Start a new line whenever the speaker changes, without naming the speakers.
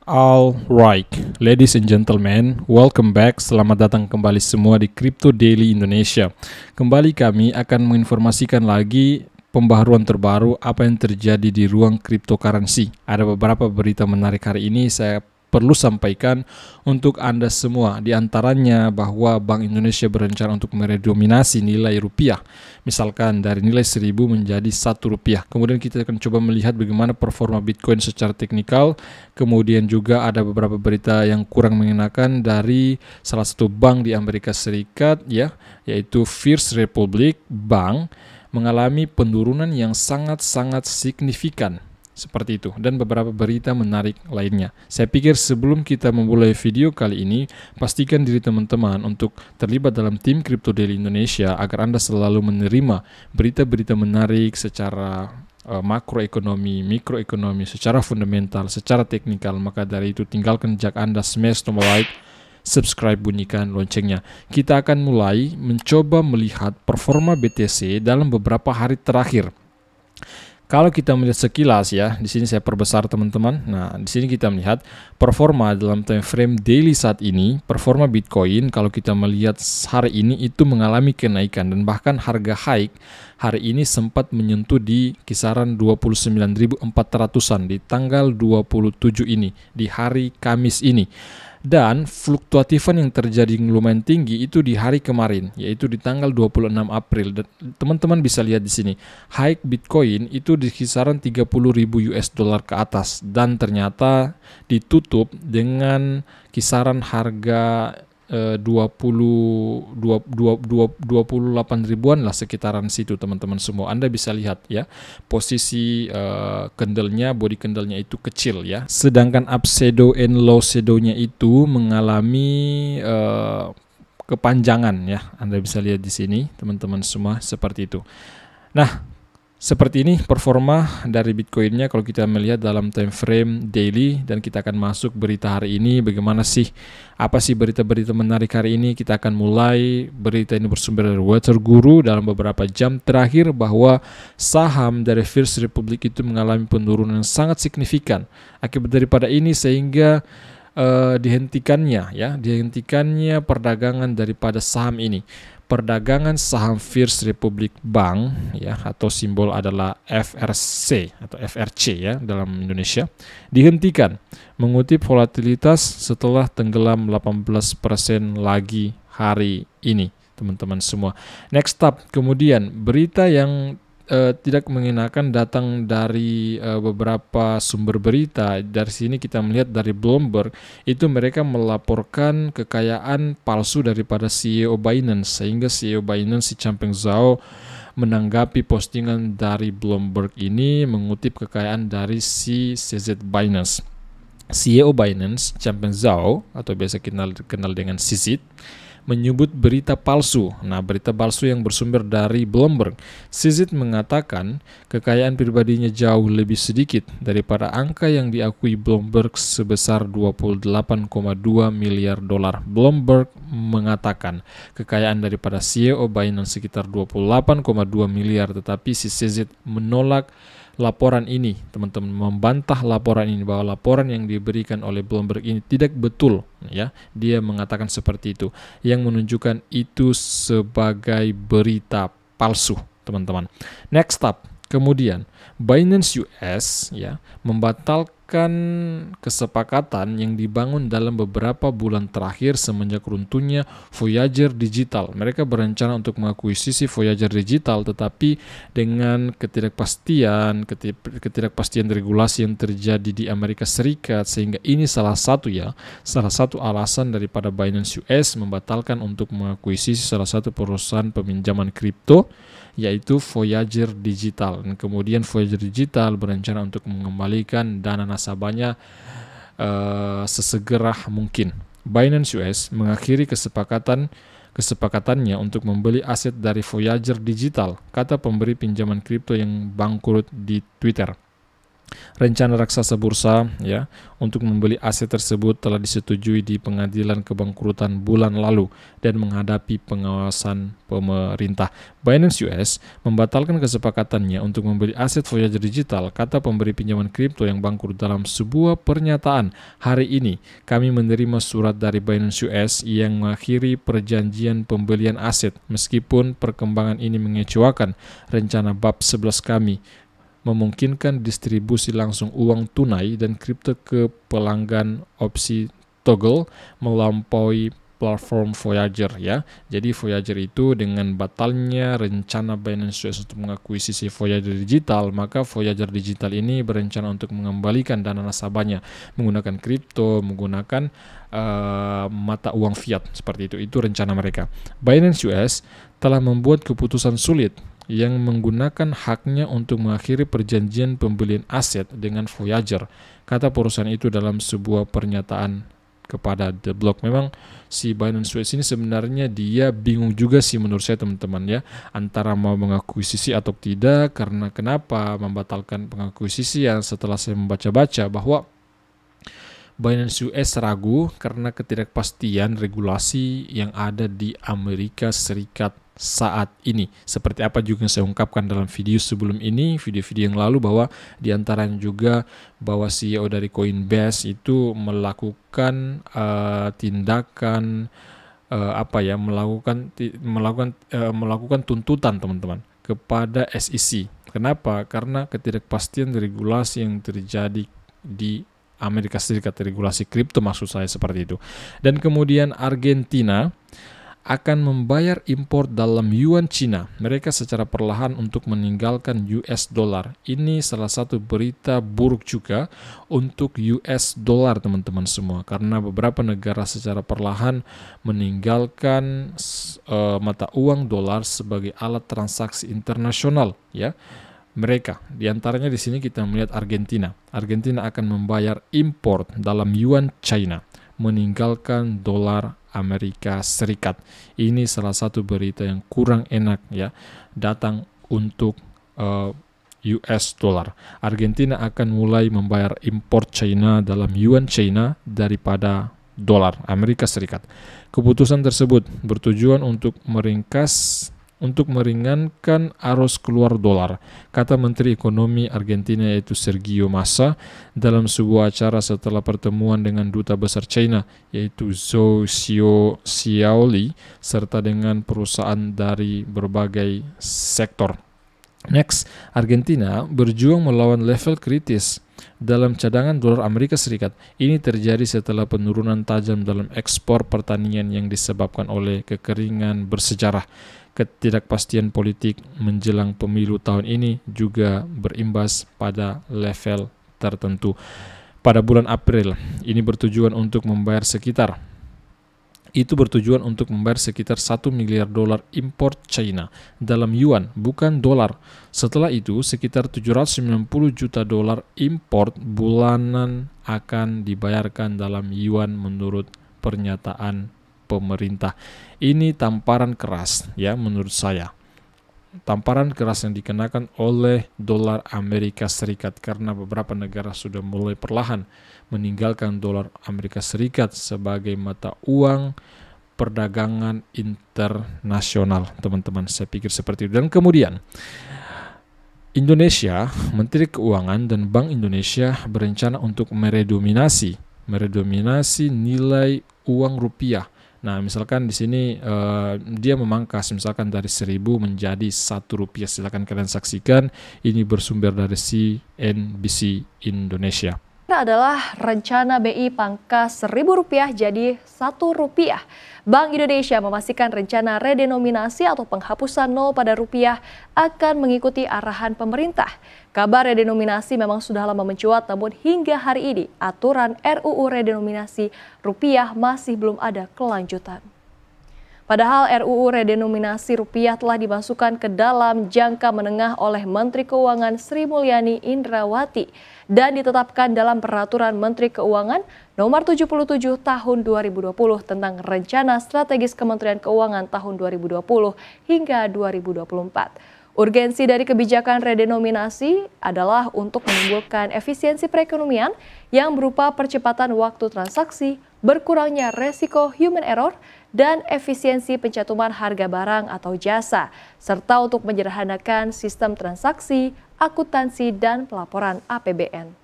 Alright, ladies and gentlemen, welcome back. Selamat datang kembali semua di Crypto Daily Indonesia. Kembali kami akan menginformasikan lagi pembaharuan terbaru apa yang terjadi di ruang cryptocurrency. Ada beberapa berita menarik hari ini saya perlu sampaikan untuk Anda semua. Di antaranya bahwa Bank Indonesia berencana untuk meredominasi nilai rupiah. Misalkan dari nilai 1000 menjadi 1 rupiah. Kemudian kita akan coba melihat bagaimana performa Bitcoin secara teknikal. Kemudian juga ada beberapa berita yang kurang mengenakan dari salah satu bank di Amerika Serikat, ya, yaitu First Republic Bank mengalami penurunan yang sangat-sangat signifikan. Seperti itu, dan beberapa berita menarik lainnya. Saya pikir sebelum kita memulai video kali ini, pastikan diri teman-teman untuk terlibat dalam tim Crypto Daily Indonesia agar Anda selalu menerima berita-berita menarik secara makroekonomi, mikroekonomi, secara fundamental, secara teknikal. Maka dari itu tinggalkan jejak Anda, smash tombol like, subscribe, bunyikan loncengnya. Kita akan mulai mencoba melihat performa BTC dalam beberapa hari terakhir. Kalau kita melihat sekilas, ya, di sini saya perbesar teman-teman. Nah, di sini kita melihat performa dalam time frame daily saat ini. Performa Bitcoin kalau kita melihat hari ini itu mengalami kenaikan, dan bahkan harga high hari ini sempat menyentuh di kisaran 29.400-an di tanggal 27 ini, di hari Kamis ini. Dan fluktuatifan yang terjadi lumayan tinggi itu di hari kemarin, yaitu di tanggal 26 April. Dan teman-teman bisa lihat di sini, high Bitcoin itu di kisaran 30.000 US dollar ke atas, dan ternyata ditutup dengan kisaran harga 28 ribuan lah, sekitaran situ teman-teman semua. Anda bisa lihat, ya, posisi candlenya, body candlenya itu kecil, ya, sedangkan up shadow and low shadow-nya itu mengalami kepanjangan, ya. Anda bisa lihat di sini teman-teman semua, seperti itu. Nah, seperti ini performa dari Bitcoin-nya kalau kita melihat dalam time frame daily, dan kita akan masuk berita hari ini. Bagaimana sih, apa sih berita-berita menarik hari ini? Kita akan mulai. Berita ini bersumber dari Water Guru dalam beberapa jam terakhir, bahwa saham dari First Republic itu mengalami penurunan yang sangat signifikan. Akibat daripada ini sehingga dihentikannya perdagangan daripada saham ini. Perdagangan saham First Republic Bank, ya, atau simbol adalah FRC atau FRC, ya, dalam Indonesia, dihentikan mengutip volatilitas setelah tenggelam 18% lagi hari ini, teman-teman semua. Next up, kemudian berita yang tidak mengenakan datang dari beberapa sumber berita. Dari sini kita melihat dari Bloomberg, itu mereka melaporkan kekayaan palsu daripada CEO Binance, sehingga CEO Binance, si Changpeng Zhao, menanggapi postingan dari Bloomberg ini mengutip kekayaan dari si CZ Binance. CEO Binance, Changpeng Zhao, atau biasa kenal dengan CZ, menyebut berita palsu. Nah, berita palsu yang bersumber dari Bloomberg. CZ mengatakan kekayaan pribadinya jauh lebih sedikit daripada angka yang diakui Bloomberg sebesar 28,2 miliar dolar. Bloomberg mengatakan kekayaan daripada CEO Binance sekitar 28,2 miliar, tetapi si CZ menolak laporan ini, teman-teman, membantah laporan ini, bahwa laporan yang diberikan oleh Bloomberg ini tidak betul, ya. Dia mengatakan seperti itu, yang menunjukkan itu sebagai berita palsu, teman-teman. Next up, kemudian Binance US, ya, membatalkan kesepakatan yang dibangun dalam beberapa bulan terakhir semenjak runtuhnya Voyager Digital. Mereka berencana untuk mengakuisisi Voyager Digital, tetapi dengan ketidakpastian regulasi yang terjadi di Amerika Serikat, sehingga ini salah satu alasan daripada Binance US membatalkan untuk mengakuisisi salah satu perusahaan peminjaman kripto, yaitu Voyager Digital. Dan kemudian Voyager Digital berencana untuk mengembalikan dana nasabahnya sesegera mungkin. Binance US mengakhiri kesepakatannya untuk membeli aset dari Voyager Digital, kata pemberi pinjaman kripto yang bangkrut di Twitter. Rencana raksasa bursa ya untuk membeli aset tersebut telah disetujui di Pengadilan Kebangkrutan bulan lalu dan menghadapi pengawasan pemerintah. Binance US membatalkan kesepakatannya untuk membeli aset Voyager Digital, kata pemberi pinjaman kripto yang bangkrut dalam sebuah pernyataan. Hari ini kami menerima surat dari Binance US yang mengakhiri perjanjian pembelian aset. Meskipun perkembangan ini mengecewakan, rencana bab 11 kami memungkinkan distribusi langsung uang tunai dan kripto ke pelanggan opsi toggle melampaui platform Voyager ya. Jadi Voyager itu dengan batalnya rencana Binance US untuk mengakuisisi Voyager Digital, maka Voyager Digital ini berencana untuk mengembalikan dana nasabahnya menggunakan kripto, menggunakan mata uang fiat seperti itu. Itu rencana mereka. Binance US telah membuat keputusan sulit yang menggunakan haknya untuk mengakhiri perjanjian pembelian aset dengan Voyager, kata perusahaan itu dalam sebuah pernyataan kepada The Block. Memang si Binance US ini sebenarnya dia bingung juga sih menurut saya teman-teman ya, antara mau mengakuisisi atau tidak. Karena kenapa membatalkan pengakuisisian? Setelah saya membaca-baca bahwa Binance US ragu karena ketidakpastian regulasi yang ada di Amerika Serikat saat ini. Seperti apa juga yang saya ungkapkan dalam video sebelum ini, video-video yang lalu, bahwa diantaranya juga bahwa CEO dari Coinbase itu melakukan tindakan melakukan tuntutan teman-teman kepada SEC. Kenapa? Karena ketidakpastian regulasi yang terjadi di Amerika Serikat, regulasi kripto maksud saya seperti itu. Dan kemudian Argentina akan membayar impor dalam yuan Cina. Mereka secara perlahan untuk meninggalkan US dollar. Ini salah satu berita buruk juga untuk US dollar teman-teman semua. Karena beberapa negara secara perlahan meninggalkan mata uang dolar sebagai alat transaksi internasional ya. Mereka, diantaranya di sini kita melihat Argentina. Argentina akan membayar impor dalam yuan China, meninggalkan dolar Amerika Serikat. Ini salah satu berita yang kurang enak ya, datang untuk US dollar. Argentina akan mulai membayar impor China dalam yuan China daripada dolar Amerika Serikat. Keputusan tersebut bertujuan untuk meringankan arus keluar dolar, kata Menteri Ekonomi Argentina yaitu Sergio Massa dalam sebuah acara setelah pertemuan dengan Duta Besar China yaitu Zhou Xiaoli serta dengan perusahaan dari berbagai sektor. Next, Argentina berjuang melawan level kritis dalam cadangan dolar Amerika Serikat. Ini terjadi setelah penurunan tajam dalam ekspor pertanian yang disebabkan oleh kekeringan bersejarah. Ketidakpastian politik menjelang pemilu tahun ini juga berimbas pada level tertentu. Pada bulan April, ini bertujuan untuk membayar sekitar 1 miliar dolar impor China dalam yuan, bukan dolar. Setelah itu, sekitar 790 juta dolar impor bulanan akan dibayarkan dalam yuan menurut pernyataan pemerintah. Ini tamparan keras ya menurut saya. Tamparan keras yang dikenakan oleh dolar Amerika Serikat karena beberapa negara sudah mulai perlahan meninggalkan dolar Amerika Serikat sebagai mata uang perdagangan internasional. Teman-teman, saya pikir seperti itu. Dan kemudian Indonesia, Menteri Keuangan dan Bank Indonesia berencana untuk meredominasi nilai uang rupiah. Nah, misalkan di sini dia memangkas misalkan dari 1.000 menjadi 1 rupiah. Silakan kalian saksikan. Ini bersumber dari CNBC Indonesia.
Adalah rencana BI pangkas Rp1.000 jadi Rp1. Bank Indonesia memastikan rencana redenominasi atau penghapusan nol pada rupiah akan mengikuti arahan pemerintah. Kabar redenominasi memang sudah lama mencuat, namun hingga hari ini aturan RUU redenominasi rupiah masih belum ada kelanjutan. Padahal RUU redenominasi rupiah telah dimasukkan ke dalam jangka menengah oleh Menteri Keuangan Sri Mulyani Indrawati dan ditetapkan dalam Peraturan Menteri Keuangan Nomor 77 Tahun 2020 tentang Rencana Strategis Kementerian Keuangan tahun 2020 hingga 2024. Urgensi dari kebijakan redenominasi adalah untuk menimbulkan efisiensi perekonomian yang berupa percepatan waktu transaksi, berkurangnya resiko human error, dan efisiensi pencatuman harga barang atau jasa, serta untuk menyederhanakan sistem transaksi, akuntansi, dan pelaporan APBN.